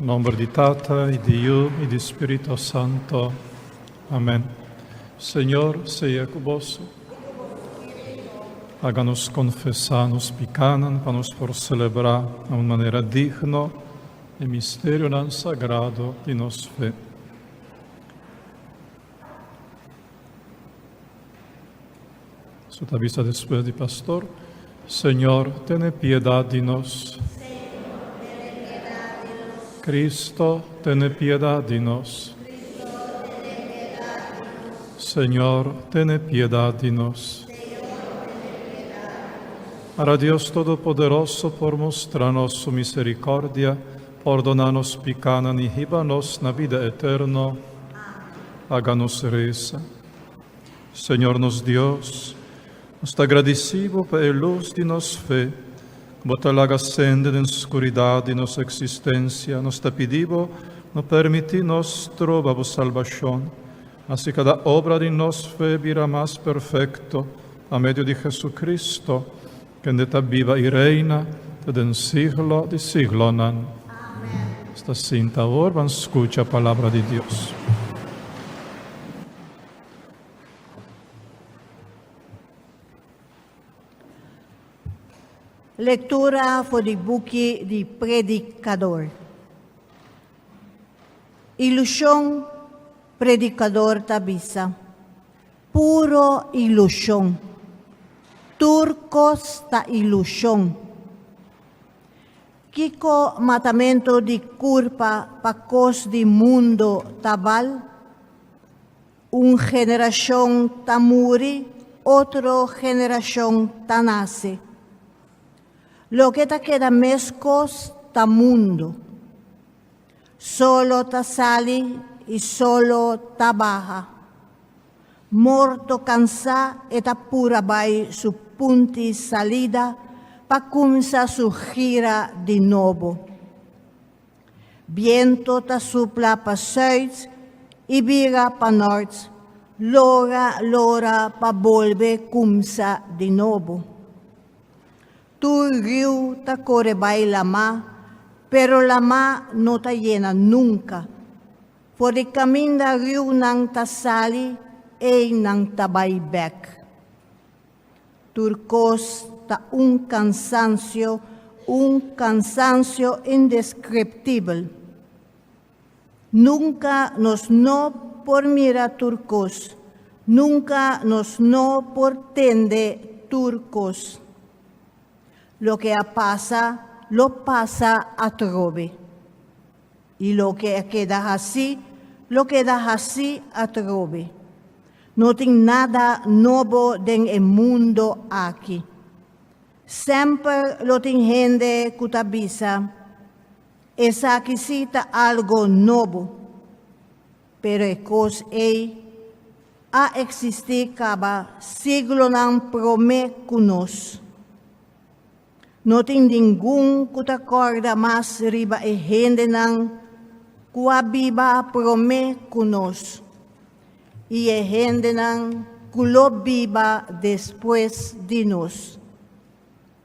nombre di Tata, e di Io, e di Spirito Santo. Amén. Señor sea convosco. Háganos confessar-nos picanan para nos por celebrar de uma maneira digna o mistério tan sagrado de nossa fé. Sota vista después de pastor, Señor, ten piedad de nos. Cristo, ten piedad de nos. Señor, ten piedad de nos. Para Dios Todopoderoso, por mostrarnos su misericordia, perdónanos picanan y híbanos na vida eterna. Háganos reza. Señor nos Dios, nos agradecido pela luz de nossa fé, bota laga sende na escuridão de nossa existência, nos te pedimos, nos permite-nos trovar a salvação, assim cada obra de nossa fé virá mais perfeito, a meio de Jesucristo, que ainda viva e reina, desde siglo de siglo. Amém. Esta cinta hora, vamos escutar a palavra de Deus. Lectura for the book di Predicador. Ilusyon, Predicador tabisa. Puro ilusyon. Turcos ta ilusyon. Kiko matamento di curpa pacos di mundo tabal. Un generación tamuri, otro generación tanase. Lo que ta queda mescos ta mundo. Solo ta sali y solo ta baja. Morto cansa eta pura bai su punti salida pa cumsa su gira di nuovo. Viento ta supla pa suids y vira pa nords. Lora pa volve cumsa di nuovo. Tu río ta corre bai la ma, pero la ma no ta llena nunca. Por el camino da río nang ta sali e nang ta bai back. Turcos ta un cansancio indescriptible. Nunca nos no por mira turcos, nunca nos no por tende turcos. Lo que pasa, lo pasa a trove. Y lo que queda así a trove. No tiene nada nuevo en el mundo aquí. Siempre lo tiene gente que avisa. Esa aquí cita algo nuevo. Pero es cosa ha existido cada siglo nan prome con nos. No tem ningún que te acorda mais riba e gente nang kuabiba prome kunos. E e gente nang kulo biba después de nos.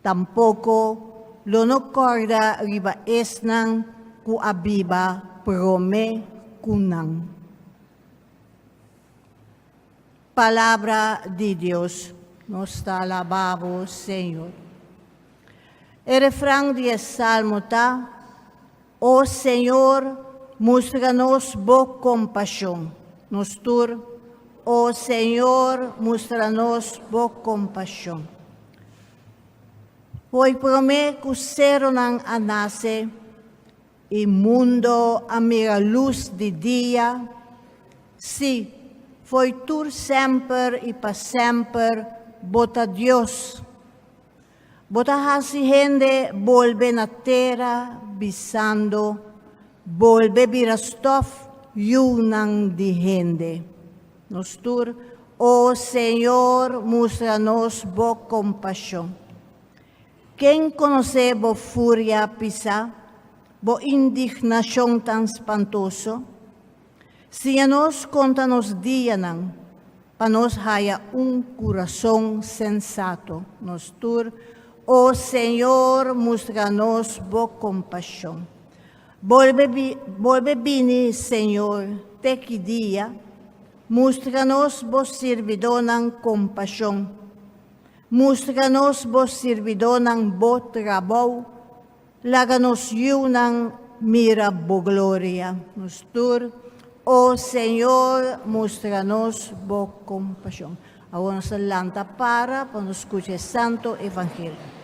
Tampoco lo no acorda riba es nang kuabiba prome kunang. Palabra de Dios. Nos alabamos, Señor. El refrán del Salmo está, oh Señor, muéstranos vos compasión. Oh Señor, muéstranos vos compasión. Hoy prometo ser nang anase, y mundo a mira luz de día. Sí, foi tú sempre y para sempre, bota Dios. Bota hasi gente volve na terra bisando, volve birastof yunang di gente. Nostur, oh Señor, muéstranos vos compasión. ¿Quién conoce vos furia pisa, vos indignación tan espantoso? Si a nos contanos dianan, pa nos haya un corazón sensato. Nostur, oh Señor, muéstranos vos compasión. Volve bini, Senhor, te que dia, mostra-nos vos servidor ng compassion. Mostra-nos vos servidor ng bo trabaho, laganos yun ng mira bo gloria. Nustur, o Senhor, mostra-nos bo compassion. Ahora nos lanta para nos escuche Santo Evangelio.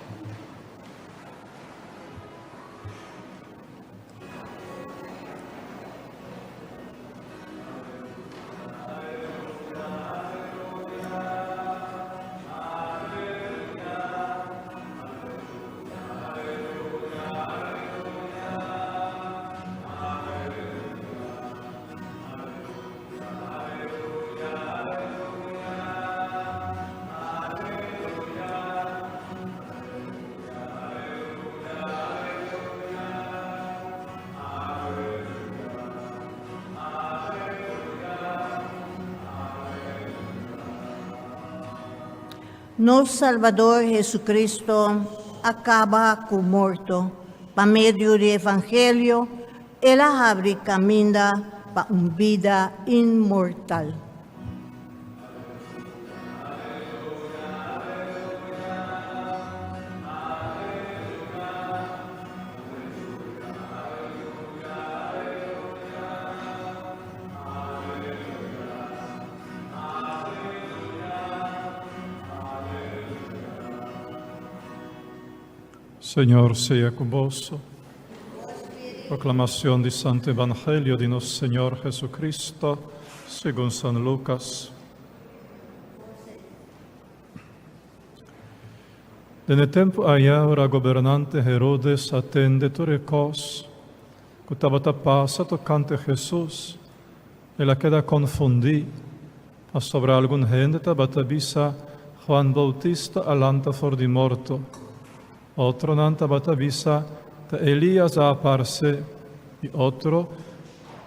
Nosso Salvador Jesucristo acaba com morto. Por meio do Evangelho, ele abre caminho para uma vida imortal. Señor sea convosco. Proclamación del Santo Evangelio de nuestro Señor Jesucristo, según San Lucas. Nel tempo allá ora gobernante Herodes attende tutte cose che stava passato tocante Jesus, e la queda confundì, ma sopra alcun gente stava vista Juan Bautista alanta for di morto. Otro nanta batavisa ta Elias aparse y otro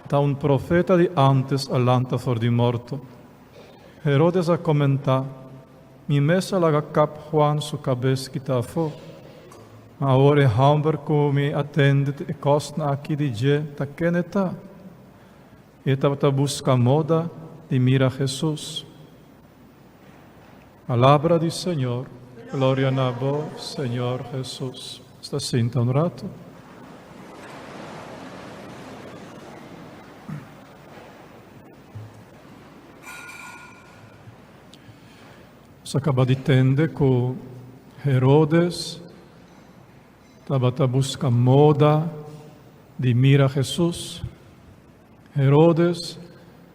ta un profeta de antes alanta for di morto. Herodes a comenta, mi mesa la cap Juan su cabeza kita fo. Ma ora hamber come attende e costna aqui di je ta keneta. E ta busca moda de mira Jesus. Palabra del Señor. Gloria a vos, Señor Jesús. Está senta un rato. Se acaba de entender que Herodes estava a buscar moda de mira Jesus. Herodes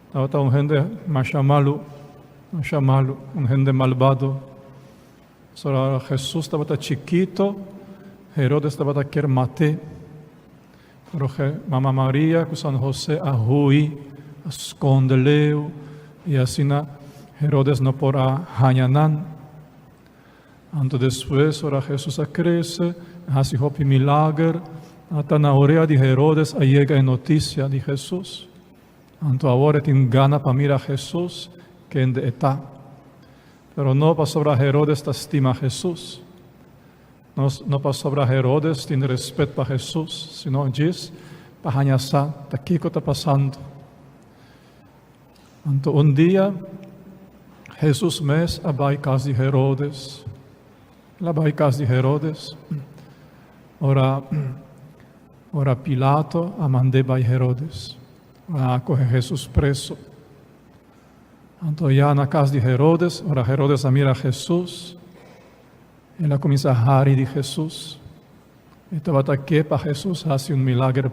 estava um gente machamalo, um gente malvado. Só Jesus estava chiquito, Herodes estava a querer matar. Pero Mamá Maria, com São José, arrui, esconde-leu, e assim Herodes não porá hanhanan. Anto depois, ora Jesus cresce, hace hopi milagre, até na orelha de Herodes chega a notícia de Jesus. Anto agora tem gana para mirar Jesus, que ainda está. Pero no para sobre Herodes te estima a Jesús. No para sobre Herodes tiene respeto para Jesús, sino diz para hanhasar, está aqui que está passando. Então, um dia, Jesus mesmo vai à casa de Herodes. Ele vai à casa de Herodes. Ora Pilato a mandou para Herodes. A coger Jesus preso. Então, já na casa de Herodes, ora Herodes mira Jesus, ela começa a rir de Jesus. Estava aqui para Jesus fazer milagre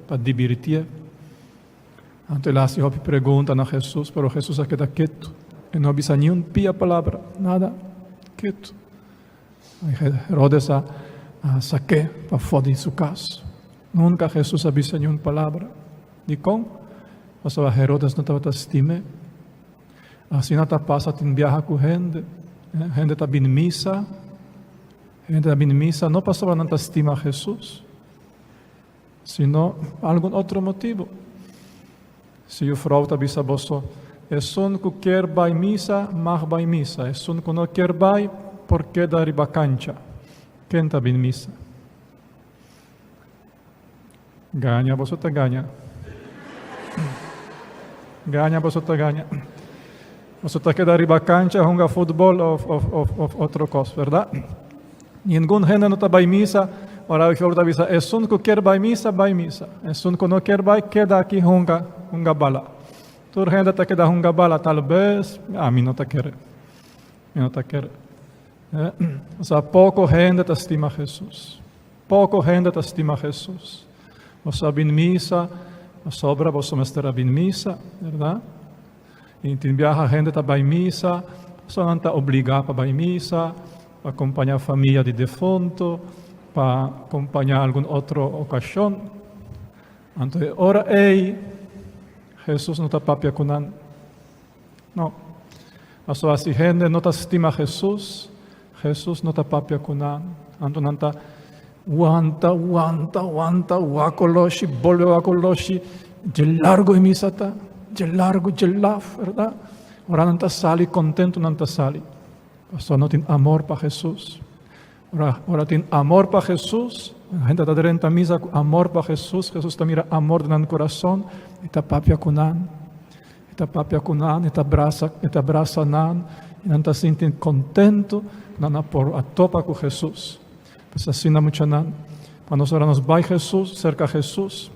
para divertir. Então, ele faz uma pergunta a Jesus, mas Jesus queda quieto. E não avisa nenhum pia palavra, nada, quieto. Herodes saque para fora de sua casa. Nunca Jesus avisa nenhuma palavra. De como? Mas Herodes não estava estimando. Assim não passa, tem viaja com gente. Gente está bem missa. Gente está bem missa. Não passava não estima a Jesus. Sino algum outro motivo. Se o frau está bisa boso, é só que quer vai missa, mas vai missa. É só que não quer vai, porque da riba cancha. Quem está bem missa? Ganha, você ganha. Ganha, você ganha. Você está quedando arriba cancha, juega fútbol o otra cosa, ¿verdad? Ningún gente no está vai misa, ora eu te avisa, es un que quer vai misa, es un que no quer vai, queda aqui junga bala. Tu gente está queda junga bala, talvez, a mim não está querendo. Não está querendo. O sea, pouco gente te estima Jesus. Pouco gente te estima Jesus. Você vem misa, a sobra você me estará vem misa, ¿verdad? E tem viaja gente que vai missa, você não está obrigado para vai missa, para acompanhar a família de defunto, para acompanhar alguma outra ocasião. Então, ora ei, Jesus não está papia com nada. Não. Mas se a gente não estima Jesus, Jesus não está papia com nada. Então, não está aguanta, wakoloshi, volve wakoloshi, de largo em missa está. De largo, de lá, verdade? Ora não está sali, contento não está sali. Só não tem amor para Jesus. Ora tem amor para Jesus. A gente está dentro da misa com amor para Jesus. Jesus está mira amor no coração. E está papia com nan. Está papia com nan. Está abraça nan. E não está sentindo contento. Não por a topa com Jesus. Pues assim não muito nan. Quando nós vai Jesus, cerca Jesus.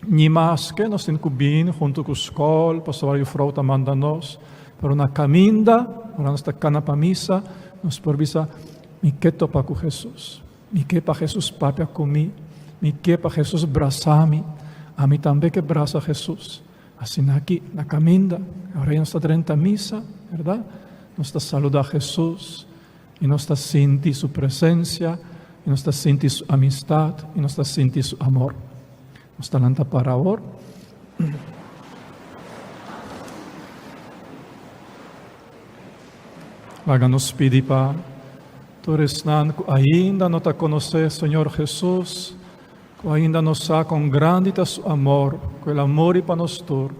Ni mais que nós temos que vir junto com a escola, pastor e frau está mandando nós, para uma caminda, para nós estar cana para missa, nós por visa, me que topa com Jesus, me que para Jesus papia comigo, me que para Jesus braçar-me, a mim também que braça Jesus. Assim aqui, na caminda, agora nós está dentro da missa, verdade? Nós está saludar Jesus, e nós está sentindo sua presença, e nós está sentindo sua amistade, e nós está sentindo seu amor. Está lanta para orar. Haga-nos pedir para todos que ainda não te conhecer, Senhor Jesus, que ainda nos sa com grande seu amor, com o amor para nós todos,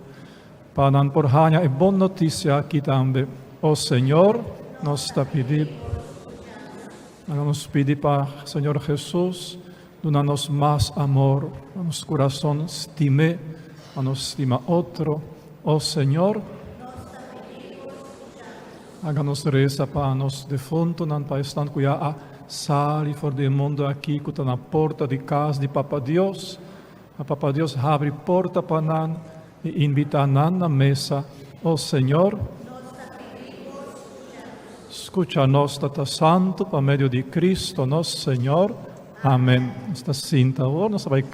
para dar por hanya e boa notícia aqui também. O Senhor nos está pedindo. Haga-nos pedir para Senhor Jesus, dá-nos mais amor, a nosso coração estime, a nos estima outro. Oh Senhor, haga-nos reza para nos defuntos, não para estar que já sali fora do mundo aqui, que está na porta de casa de Papa Deus. A Papa Deus abre porta para nós e invita nós na mesa. Oh Senhor, escucha-nos, Tata Santo, por meio de Cristo, nosso Senhor. Amém. Esta cinta, nós vai